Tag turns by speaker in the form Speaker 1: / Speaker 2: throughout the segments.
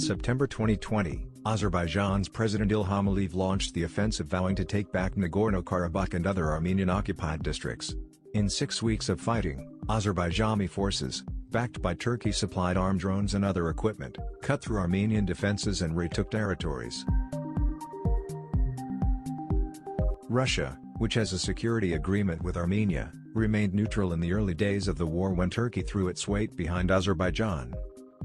Speaker 1: September 2020, Azerbaijan's President Ilham Aliyev launched the offensive vowing to take back Nagorno-Karabakh and other Armenian-occupied districts. In 6 weeks of fighting, Azerbaijani forces, backed by Turkey, supplied armed drones and other equipment, cut through Armenian defenses and retook territories. Russia, which has a security agreement with Armenia, remained neutral in the early days of the war when Turkey threw its weight behind Azerbaijan.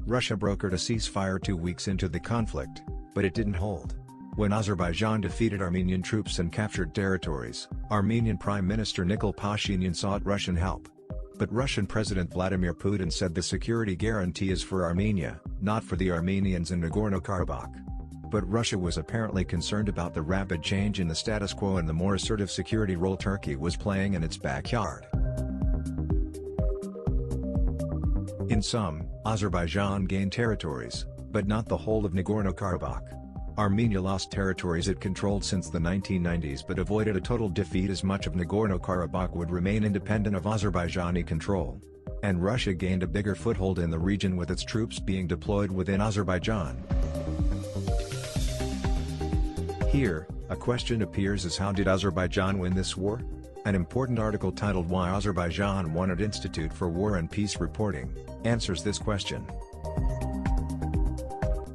Speaker 1: Russia brokered a ceasefire 2 weeks into the conflict, but it didn't hold. When Azerbaijan defeated Armenian troops and captured territories, Armenian Prime Minister Nikol Pashinyan sought Russian help. But Russian President Vladimir Putin said the security guarantee is for Armenia, not for the Armenians in Nagorno-Karabakh. But Russia was apparently concerned about the rapid change in the status quo and the more assertive security role Turkey was playing in its backyard. In sum, Azerbaijan gained territories, but not the whole of Nagorno-Karabakh. Armenia lost territories it controlled since the 1990s but avoided a total defeat as much of Nagorno-Karabakh would remain independent of Azerbaijani control. And Russia gained a bigger foothold in the region with its troops being deployed within Azerbaijan. Here, a question appears as: how did Azerbaijan win this war? An important article titled "Why Azerbaijan Won" at Institute for War and Peace Reporting answers this question.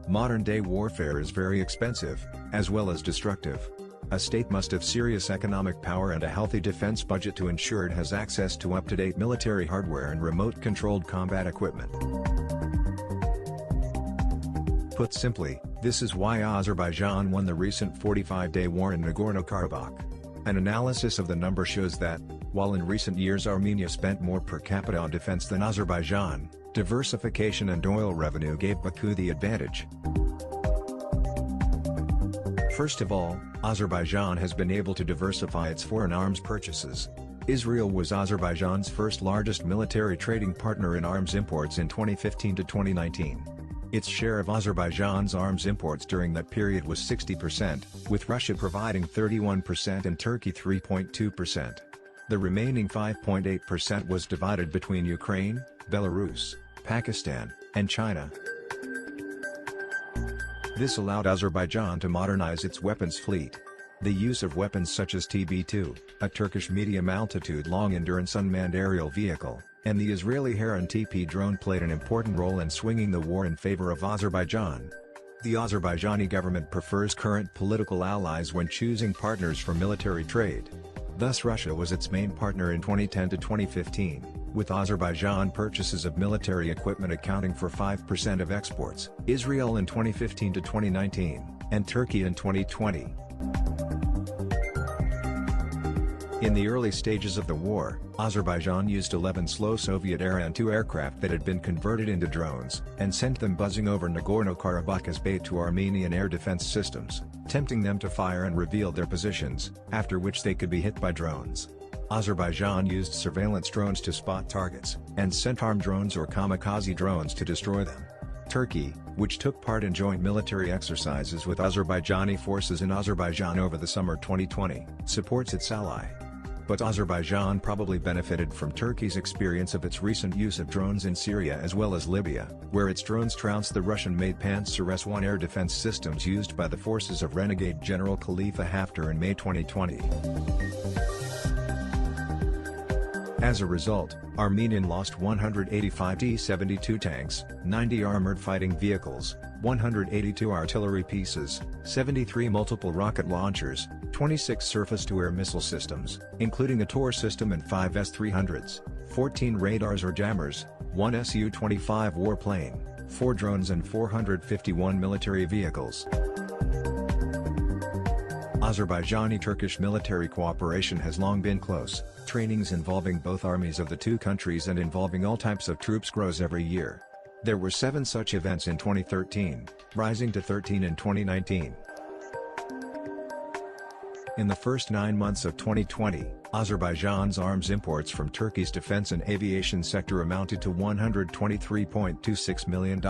Speaker 1: Modern-day warfare is very expensive, as well as destructive. A state must have serious economic power and a healthy defense budget to ensure it has access to up-to-date military hardware and remote-controlled combat equipment. Put simply, this is why Azerbaijan won the recent 45-day war in Nagorno-Karabakh. An analysis of the number shows that, while in recent years Armenia spent more per capita on defense than Azerbaijan, diversification and oil revenue gave Baku the advantage. First of all, Azerbaijan has been able to diversify its foreign arms purchases. Israel was Azerbaijan's first largest military trading partner in arms imports in 2015 to 2019. Its share of Azerbaijan's arms imports during that period was 60%, with Russia providing 31% and Turkey 3.2%. The remaining 5.8% was divided between Ukraine, Belarus, Pakistan, and China. This allowed Azerbaijan to modernize its weapons fleet. The use of weapons such as TB2, a Turkish medium-altitude long-endurance unmanned aerial vehicle, and the Israeli Heron TP drone played an important role in swinging the war in favor of Azerbaijan. The Azerbaijani government prefers current political allies when choosing partners for military trade. Thus Russia was its main partner in 2010 to 2015, with Azerbaijan purchases of military equipment accounting for 5% of exports, Israel in 2015 to 2019, and Turkey in 2020. In the early stages of the war, Azerbaijan used 11 slow Soviet-era An-2 aircraft that had been converted into drones, and sent them buzzing over Nagorno-Karabakh as bait to Armenian air defense systems, tempting them to fire and reveal their positions, after which they could be hit by drones. Azerbaijan used surveillance drones to spot targets, and sent armed drones or kamikaze drones to destroy them. Turkey, which took part in joint military exercises with Azerbaijani forces in Azerbaijan over the summer 2020, supports its ally. But Azerbaijan probably benefited from Turkey's experience of its recent use of drones in Syria as well as Libya, where its drones trounced the Russian-made Panzer S-1 air defense systems used by the forces of renegade General Khalifa Haftar in May 2020. As a result, Armenia lost 185 T-72 tanks, 90 armored fighting vehicles, 182 artillery pieces, 73 multiple rocket launchers, 26 surface-to-air missile systems, including a Tor system and 5 S-300s, 14 radars or jammers, 1 Su-25 warplane, 4 drones and 451 military vehicles. Azerbaijani-Turkish military cooperation has long been close. Trainings involving both armies of the two countries and involving all types of troops grows every year. There were 7 such events in 2013, rising to 13 in 2019. In the first 9 months of 2020, Azerbaijan's arms imports from Turkey's defense and aviation sector amounted to $123.26 million.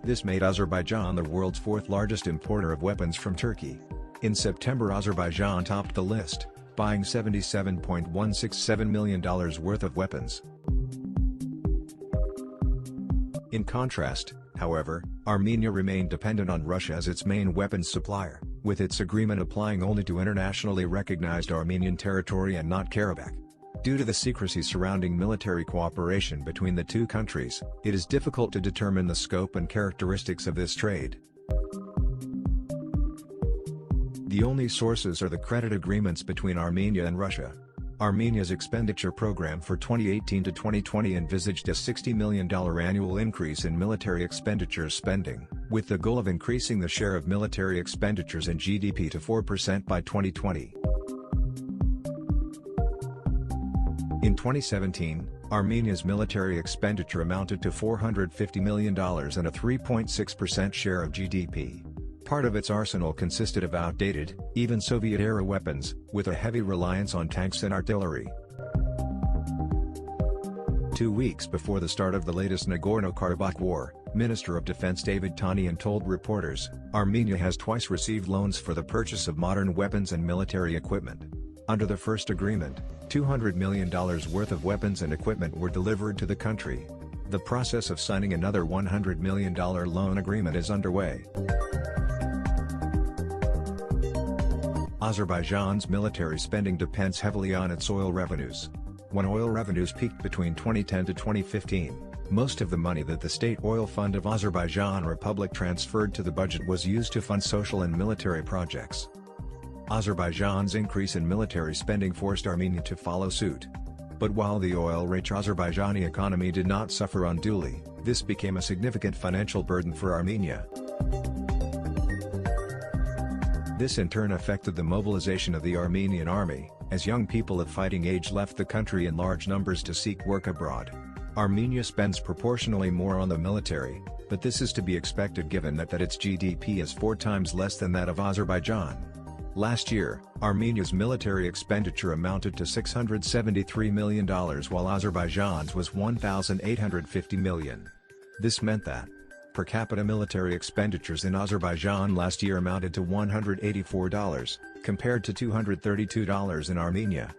Speaker 1: This made Azerbaijan the world's 4th largest importer of weapons from Turkey. In September, Azerbaijan topped the list, buying $77.167 million worth of weapons. In contrast, However, Armenia remained dependent on Russia as its main weapons supplier, with its agreement applying only to internationally recognized Armenian territory and not Karabakh. Due to the secrecy surrounding military cooperation between the two countries, it is difficult to determine the scope and characteristics of this trade. The only sources are the credit agreements between Armenia and Russia. Armenia's expenditure program for 2018 to 2020 envisaged a $60 million annual increase in military expenditures spending, with the goal of increasing the share of military expenditures in GDP to 4% by 2020. In 2017, Armenia's military expenditure amounted to $450 million and a 3.6% share of GDP. Part of its arsenal consisted of outdated, even Soviet-era weapons, with a heavy reliance on tanks and artillery. 2 weeks before the start of the latest Nagorno-Karabakh war, Minister of Defense David Tanian told reporters, Armenia has twice received loans for the purchase of modern weapons and military equipment. Under the first agreement, $200 million worth of weapons and equipment were delivered to the country. The process of signing another $100 million loan agreement is underway. Azerbaijan's military spending depends heavily on its oil revenues. When oil revenues peaked between 2010 to 2015, most of the money that the State Oil Fund of Azerbaijan Republic transferred to the budget was used to fund social and military projects. Azerbaijan's increase in military spending forced Armenia to follow suit. But while the oil-rich Azerbaijani economy did not suffer unduly, this became a significant financial burden for Armenia. This in turn affected the mobilization of the Armenian army, as young people of fighting age left the country in large numbers to seek work abroad. Armenia spends proportionally more on the military, but this is to be expected given that its GDP is 4 times less than that of Azerbaijan. Last year, Armenia's military expenditure amounted to $673 million while Azerbaijan's was $1,850 million. This meant that per capita military expenditures in Azerbaijan last year amounted to $184, compared to $232 in Armenia.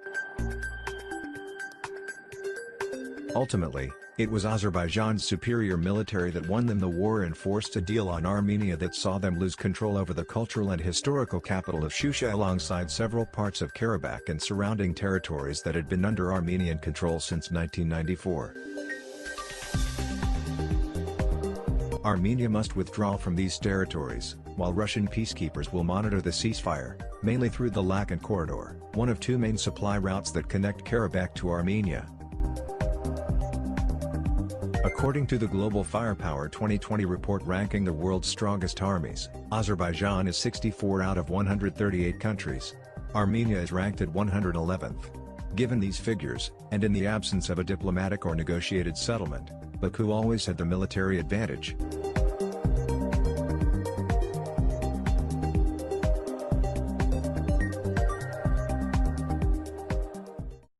Speaker 1: Ultimately, it was Azerbaijan's superior military that won them the war and forced a deal on Armenia that saw them lose control over the cultural and historical capital of Shusha alongside several parts of Karabakh and surrounding territories that had been under Armenian control since 1994. Armenia must withdraw from these territories, while Russian peacekeepers will monitor the ceasefire, mainly through the Lakan corridor, one of 2 main supply routes that connect Karabakh to Armenia. According to the Global Firepower 2020 report ranking the world's strongest armies, Azerbaijan is 64 out of 138 countries. Armenia is ranked at 111th. Given these figures, and in the absence of a diplomatic or negotiated settlement, Baku always had the military advantage.